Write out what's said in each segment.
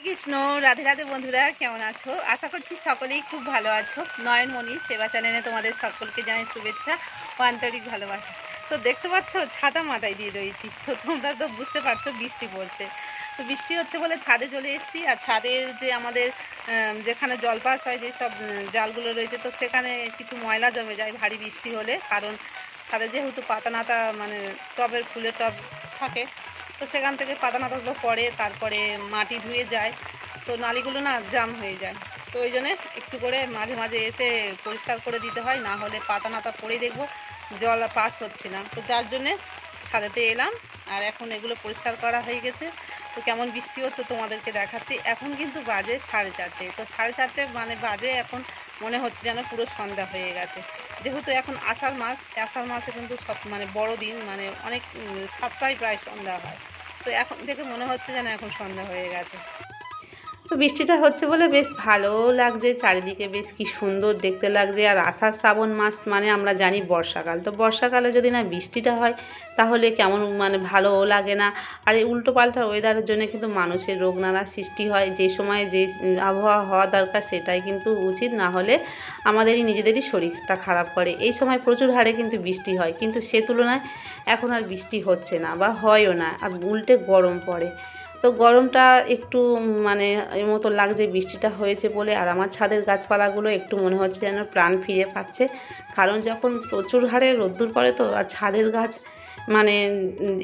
কৃষ্ণ। রাধে রাধে বন্ধুরা, কেমন আছো? আশা করছি সকলেই খুব ভালো আছো। নয়নমণি সেবা চ্যানেলে তোমাদের সকলকে জানাই শুভেচ্ছা ও আন্তরিক ভালোবাসা। তো দেখতে পাচ্ছ ছাতা মাথায় দিয়ে রয়েছি, তো তোমরা তো বুঝতে পারছো বৃষ্টি পড়ছে। তো বৃষ্টি হচ্ছে বলে ছাদে চলে এসেছি। আর ছাদের যে আমাদের যেখানে জল পাস হয়, যেসব জালগুলো রয়েছে, তো সেখানে কিছু ময়লা জমে যায় ভারী বৃষ্টি হলে। কারণ ছাদে যেহেতু পাতা নাতা মানে টবের ফুলের টব থাকে, তো সেখান থেকে পাতা নাতাগুলো পড়ে, তারপরে মাটি ধুয়ে যায়, তো নালিগুলো না জাম হয়ে যায়। তো ওই জন্যে একটু করে মাঝে মাঝে এসে পরিষ্কার করে দিতে হয়, না হলে পাতা নাতা পড়েই দেখবো জল পাস হচ্ছে না। তো যার জন্যে ছাদেতে এলাম। আর এখন এগুলো পরিষ্কার করা হয়ে গেছে। তো কেমন বৃষ্টি হচ্ছে তোমাদেরকে দেখাচ্ছি। এখন কিন্তু বাজে 4:30। তো 4:30 মানে বাজে এখন, মনে হচ্ছে যেন পুরো সন্ধ্যা হয়ে গেছে। যেহেতু এখন আষাঢ় মাসে কিন্তু সব মানে বড়দিন, মানে অনেক 7টায় প্রায় সন্ধ্যা হয়। তো এখন থেকে মনে হচ্ছে যেন এখন সন্ধ্যা হয়ে গেছে। তো বৃষ্টিটা হচ্ছে বলে বেশ ভালোও লাগছে, চারিদিকে বেশ কি সুন্দর দেখতে লাগছে। আর আষাঢ় শ্রাবণ মাস মানে আমরা জানি বর্ষাকাল, তো বর্ষাকালে যদি না বৃষ্টিটা হয় তাহলে কেমন মানে ভালোও লাগে না। আর এই উল্টোপাল্টা ওয়েদারের জন্য কিন্তু মানুষের রোগ নানা সৃষ্টি হয়। যে সময় যে আবহাওয়া হওয়া দরকার সেটাই কিন্তু উচিত, না হলে আমাদেরই নিজেদেরই শরীরটা খারাপ করে। এই সময় প্রচুর হারে কিন্তু বৃষ্টি হয়, কিন্তু সে তুলনায় এখন আর বৃষ্টি হচ্ছে না বা হয়ও না, আর উল্টে গরম পড়ে। তো গরমটা একটু মানে এর মতো লাগছে বৃষ্টিটা হয়েছে বলে। আর আমার ছাদের গাছপালাগুলো একটু মনে হচ্ছে যেন প্রাণ ফিরে পাচ্ছে। কারণ যখন প্রচুর হারে রোদ্দুর পড়ে, তো আর ছাদের গাছ মানে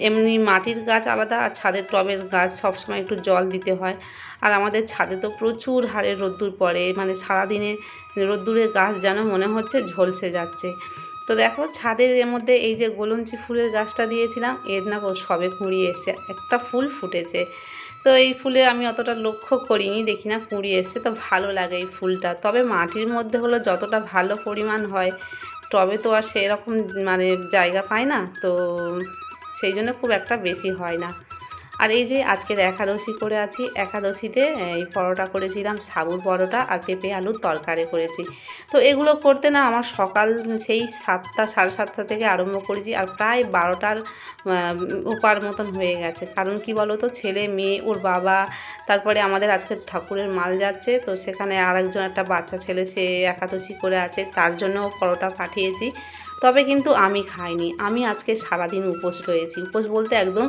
এমনি মাটির গাছ আলাদা, আর ছাদের টবের গাছ সবসময় একটু জল দিতে হয়। আর আমাদের ছাদে তো প্রচুর হারে রোদ্দুর পড়ে, মানে সারাদিনে রোদ্দুরের গাছ যেন মনে হচ্ছে ঝলসে যাচ্ছে। তো দেখো ছাদের এর মধ্যে এই যে গোলঞ্চি ফুলের গাছটা দিয়েছিলাম, এর না সবে কুঁড়ি এসছে, একটা ফুল ফুটেছে। তো এই ফুলে আমি অতটা লক্ষ্য করিনি, দেখি না কুঁড়ি এসছে, তো ভালো লাগে এই ফুলটা। তবে মাটির মধ্যে হলো যতটা ভালো পরিমাণ হয়, টবে তো আর সেরকম মানে জায়গা পায় না, তো সেই জন্য খুব একটা বেশি হয় না। আর এই যে আজকের একাদশী করে আছি, একাদশীতে এই পরোটা করেছিলাম, সাবুর পরোটা আর পেঁপে আলুর তরকারি করেছি। তো এগুলো করতে না আমার সকাল সেই 7টা 7:30 থেকে আরম্ভ করেছি, আর প্রায় 12টার ওপার মতন হয়ে গেছে। কারণ কি বলো তো, ছেলে মেয়ে ওর বাবা, তারপরে আমাদের আজকে ঠাকুরের মাল যাচ্ছে, তো সেখানে আরেকজন একটা বাচ্চা ছেলে সে একাদশী করে আছে, তার জন্যও পরোটা পাঠিয়েছি। তবে কিন্তু আমি খাইনি, আমি আজকে সারাদিন উপোস রয়েছি। উপোস বলতে একদম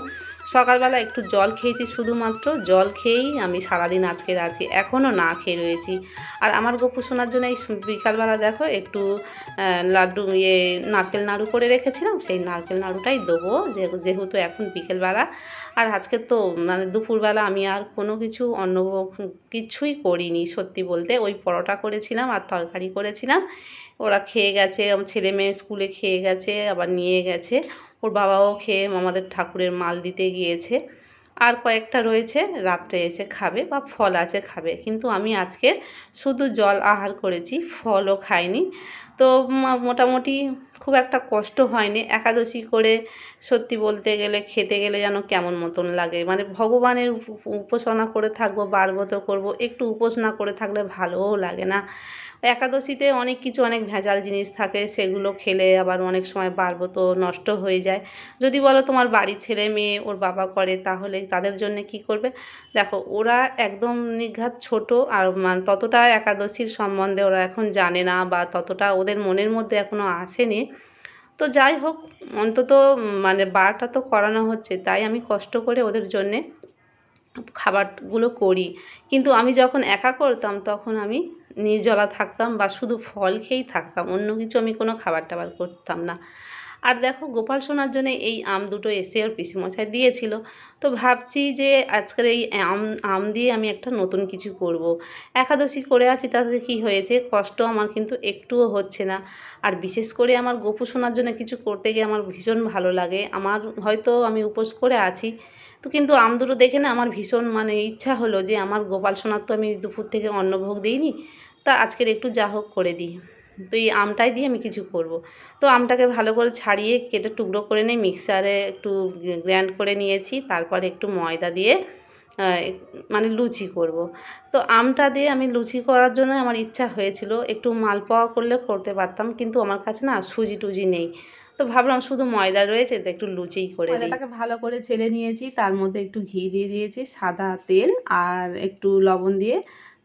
সকালবেলা একটু জল খেয়েছি, শুধুমাত্র জল খেয়েই আমি সারাদিন আজকের আছি, এখনও না খেয়ে রয়েছি। আর আমার গোপু শোনার জন্য এই বিকালবেলা দেখো একটু লাড্ডু নারকেল নাড়ু করে রেখেছিলাম, সেই নারকেল নাড়ুটাই দেবো যেহেতু এখন বিকেলবেলা। আর আজকে তো মানে দুপুরবেলা আমি আর কোনো কিছু অন্য কিছুই করিনি সত্যি বলতে। ওই পরোটা করেছিলাম আর তরকারি করেছিলাম, ওরা খেয়ে গেছে। আমার ছেলে মেয়ে স্কুলে খেয়ে গেছে, আবার নিয়ে গেছে। ওর বাবাও খেয়ে আমাদের ঠাকুরের মাল দিতে গিয়েছে। আর কয়েকটা রয়েছে, রাত্রে এসে খাবে, বা ফল আছে খাবে। কিন্তু আমি আজকে শুধু জল আহার করেছি, ফলও খাইনি। তো মোটামুটি খুব একটা কষ্ট হয়নি একাদশী করে। সত্যি বলতে গেলে খেতে গেলে যেন কেমন মতন লাগে, মানে ভগবানের উপাসনা করে থাকবো, বারব্রত করবো, একটু উপোস না করে থাকলে ভালোও লাগে না। একাদশীতে অনেক কিছু অনেক ভেজাল জিনিস থাকে, সেগুলো খেলে আবার অনেক সময় বারব্রত নষ্ট হয়ে যায়। যদি বলো তোমার বাড়ির ছেলে মেয়ে ওর বাবা করে, তাহলে তাদের জন্য কি করবে? দেখো ওরা একদম নিঘাত ছোট, আর মানে ততটা একাদশীর সম্বন্ধে ওরা এখন জানে না, বা ততটা ওদের মনের মধ্যে এখনও আসেনি। তো যাই হোক, অন্তত মানে বারটা তো করানো হচ্ছে, তাই আমি কষ্ট করে ওদের জন্যে খাবারগুলো করি। কিন্তু আমি যখন একা করতাম তখন আমি নির্জলা থাকতাম, বা শুধু ফল খেয়েই থাকতাম, অন্য কিছু আমি কোনো খাবার টাবার করতাম না। আর দেখো গোপাল সোনার জন্য এই আম দুটো এসে ওর পিসিমশাই দিয়েছিল। তো ভাবছি যে আজকের এই আম দিয়ে আমি একটা নতুন কিছু করব। একাদশী করে আছি, তাতে কি হয়েছে, কষ্ট আমার কিন্তু একটুও হচ্ছে না। আর বিশেষ করে আমার গোপু সোনার জন্য কিছু করতে গিয়ে আমার ভীষণ ভালো লাগে। আমার হয়তো আমি উপোস করে আছি, তো কিন্তু আম দুটো দেখে না আমার ভীষণ মানে ইচ্ছা হলো যে আমার গোপাল সোনার তো আমি দুপুর থেকে অন্নভোগ দিইনি, তা আজকের একটু যা হোক করে দিই। তো এই আমটাই দিয়ে আমি কিছু করব। তো আমটাকে ভালো করে ছাড়িয়ে কেটে টুকরো করে নিয়ে মিক্সারে একটু গ্রাইন্ড করে নিয়েছি, তারপরে একটু ময়দা দিয়ে মানে লুচি করব। তো আমটা দিয়ে আমি লুচি করার জন্য আমার ইচ্ছা হয়েছিল, একটু মালপোয়া করলে করতে পারতাম, কিন্তু আমার কাছে না সুজি টুজি নেই। তো ভাবলাম শুধু ময়দা রয়েছে তো একটু লুচিই করে দিই। ময়দাটাকে ভালো করে ছেলে নিয়েছি, তার মধ্যে একটু ঘি দিয়ে দিয়েছি, সাদা তেল আর একটু লবণ দিয়ে,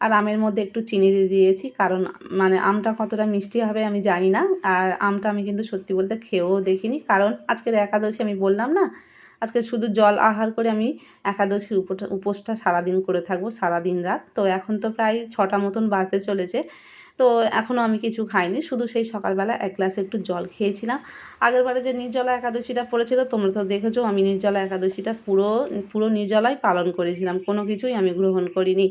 আর আমের মধ্যে একটু চিনি দিয়ে দিয়েছি, কারণ মানে আমটা কতটা মিষ্টি হবে আমি জানি না। আর আমটা আমি কিন্তু সত্যি বলতে খেয়েও দেখিনি, কারণ আজকের একাদশী আমি বললাম না, আজকে শুধু জল আহার করে আমি একাদশীর উপোসটা সারাদিন করে থাকবো, সারাদিন রাত। তো এখন তো প্রায় 6টা মতন বাজতে চলেছে, তো এখনও আমি কিছু খাইনি, শুধু সেই সকালবেলা এক গ্লাস একটু জল খেয়েছিলাম। আগেরবারে যে নির্জলা একাদশীটা পড়েছিল তোমরা তো দেখেছো, আমি নির্জলা একাদশীটা পুরো নির্জলাই পালন করেছিলাম, কোনো কিছুই আমি গ্রহণ করিনি।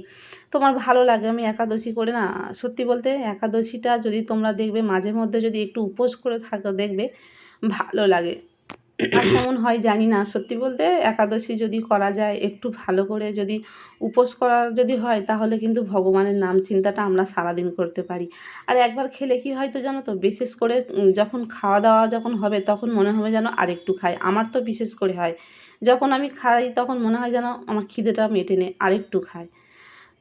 তোমার ভালো লাগে আমি একাদশী করে না, সত্যি বলতে একাদশীটা যদি তোমরা দেখবে মাঝে মধ্যে যদি একটু উপোস করে থাকো দেখবে ভালো লাগে। আর কেমন হয় জানি না, সত্যি বলতে একাদশী যদি করা যায় একটু ভালো করে, যদি উপোস করা যদি হয় তাহলে কিন্তু ভগবানের নাম চিন্তাটা আমরা সারাদিন করতে পারি। আর একবার খেলে কি হয় তো জানো তো, বিশেষ করে যখন খাওয়া দাওয়া যখন হবে তখন মনে হবে যেন আরেকটু খাই। আমার তো বিশেষ করে হয়, যখন আমি খাই তখন মনে হয় যেন আমার খিদেটা মেটে নে, আরেকটু খাই।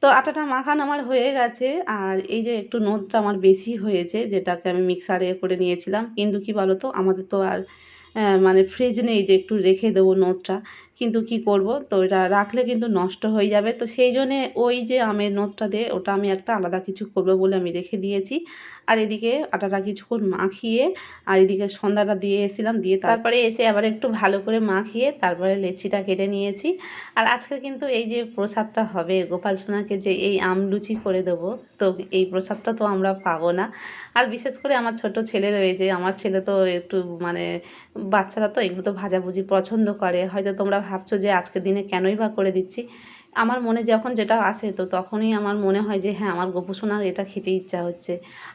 তো আটাটা মাখানো আমার হয়ে গেছে, আর এই যে একটু নোদটা আমার বেশি হয়েছে, যেটাকে আমি মিক্সারে করে নিয়েছিলাম। কিন্তু কি বলো তো, আমাদের তো আর মানে ফ্রিজ নেই যে একটু রেখে দেবো নোদটা, কিন্তু কি করব, তো এটা রাখলে কিন্তু নষ্ট হয়ে যাবে। তো সেই জন্যে ওই যে আমের নোদটা দিয়ে ওটা আমি একটা আলাদা কিছু করবো বলে আমি রেখে দিয়েছি। আর এদিকে আটাটা কিছুক্ষণ মাখিয়ে, আর এদিকে সন্ধ্যাটা দিয়ে এসেছিলাম, দিয়ে তারপরে এসে আবার একটু ভালো করে মাখিয়ে তারপরে লেচিটা কেটে নিয়েছি। আর আজকে কিন্তু এই যে প্রসাদটা হবে গোপাল সোনাকে, যে এই আম লুচি করে দেবো, তো এই প্রসাদটা তো আমরা পাবো না। আর বিশেষ করে আমার ছোট ছেলে রয়েছে, আমার ছেলে তো একটু মানে বাচ্চারা তো এগুলো তো ভাজাভুজি পছন্দ করে। হয়তো তোমরা ভাবছো যে আজকের দিনে কেনই বা করে দিচ্ছি, আমার মনে যখন যেটা আসে তো তখনই আমার মনে হয় যে হ্যাঁ আমার গোপু সোনার এটা খেতে ইচ্ছা হচ্ছে।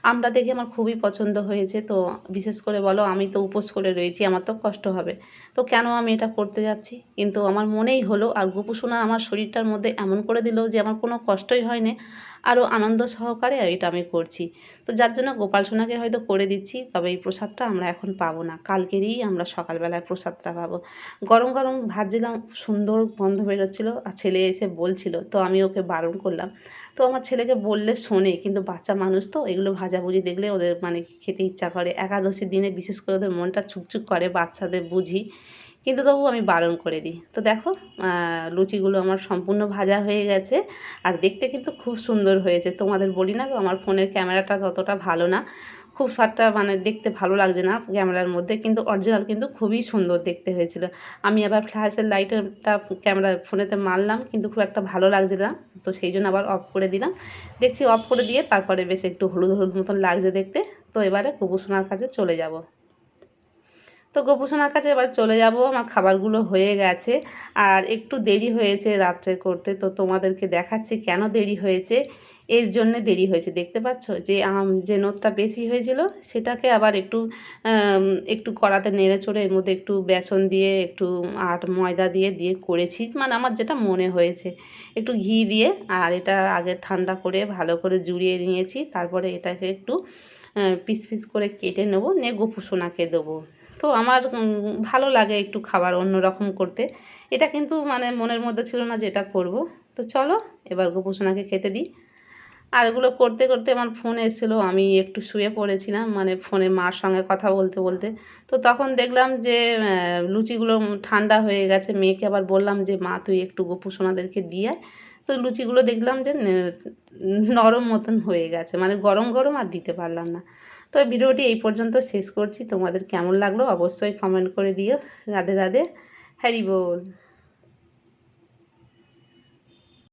আমটা দেখে আমার খুবই পছন্দ হয়েছে, তো বিশেষ করে বলো আমি তো উপোস করে রয়েছি, আমার তো কষ্ট হবে, তো কেন আমি এটা করতে যাচ্ছি, কিন্তু আমার মনেই হলো। আর গোপু সোনা আমার শরীরটার মধ্যে এমন করে দিল যে আমার কোনো কষ্টই হয়নি, আরও আনন্দ সহকারে এটা আমি করছি। তো যার জন্য গোপাল সোনাকে হয়তো করে দিচ্ছি, তবে এই প্রসাদটা আমরা এখন পাবো না, কালকেরই আমরা সকালবেলায় প্রসাদটা পাবো। গরম গরম ভাজছিলাম, সুন্দর গন্ধ বেরোচ্ছিলো, আর ছেলে এসে বলছিল, তো আমি ওকে বারণ করলাম। তো আমার ছেলেকে বললে শোনে, কিন্তু বাচ্চা মানুষ তো এগুলো ভাজাভুজি দেখলে ওদের মানে খেতে ইচ্ছা করে, একাদশীর দিনে বিশেষ করে ওদের মনটা ছুকছুক করে, বাচ্চাদের বুঝি, কিন্তু তবু আমি বারণ করে দিই। তো দেখো লুচিগুলো আমার সম্পূর্ণ ভাজা হয়ে গেছে, আর দেখতে কিন্তু খুব সুন্দর হয়েছে। তোমাদের বলি না আমার ফোনের ক্যামেরাটা ততটা ভালো না, খুব একটা মানে দেখতে ভালো লাগছে না ক্যামেরার মধ্যে, কিন্তু অরিজিনাল কিন্তু খুবই সুন্দর দেখতে হয়েছিল। আমি আবার ফ্ল্যাশের লাইটটা ক্যামেরা ফোনেতে মারলাম, কিন্তু খুব একটা ভালো লাগছে না, তো সেই জন্য আবার অফ করে দিলাম। দেখছি অফ করে দিয়ে তারপরে বেশ একটু হলুদ হলুদ মতন লাগছে দেখতে। তো এবারে গোপু সোনার কাছে চলে যাব। তো গোপু সোনার কাছে এবার চলে যাব, আমার খাবারগুলো হয়ে গেছে, আর একটু দেরি হয়েছে রাত্রে করতে, তো তোমাদেরকে দেখাচ্ছি কেন দেরি হয়েছে। এর জন্যে দেরি হয়েছে, দেখতে পাচ্ছ যে যে নোদটা বেশি হয়েছিল সেটাকে আবার একটু কড়াতে নেড়ে চড়ে এর মধ্যে একটু বেসন দিয়ে একটু ময়দা দিয়ে দিয়ে করেছি, মানে আমার যেটা মনে হয়েছে, একটু ঘি দিয়ে। আর এটা আগে ঠান্ডা করে ভালো করে জুড়িয়ে নিয়েছি, তারপরে এটাকে একটু পিস পিস করে কেটে নেবো, নিয়ে গোপু সোনাকে দেবো। তো আমার ভালো লাগে একটু খাবার অন্যরকম করতে, এটা কিন্তু মানে মনের মধ্যে ছিল না যে এটা করবো। তো চলো এবার গোপু সোনাকে খেতে দিই। আর এগুলো করতে করতে আমার ফোন এসেছিলো, আমি একটু শুয়ে পড়েছিলাম, মানে ফোনে মার সঙ্গে কথা বলতে বলতে। তো তখন দেখলাম যে লুচিগুলো ঠান্ডা হয়ে গেছে, মেয়েকে আবার বললাম যে মা তুই একটু গোপু সোনাদেরকে দিয়ে আয়। তো লুচিগুলো দেখলাম যে নরম মতন হয়ে গেছে, মানে গরম গরম আর দিতে পারলাম না। তো ভিডিওটি এই পর্যন্ত শেষ করছি, তোমাদের কেমন লাগলো অবশ্যই কমেন্ট করে দিও। রাধে রাধে, হ্যারি বল।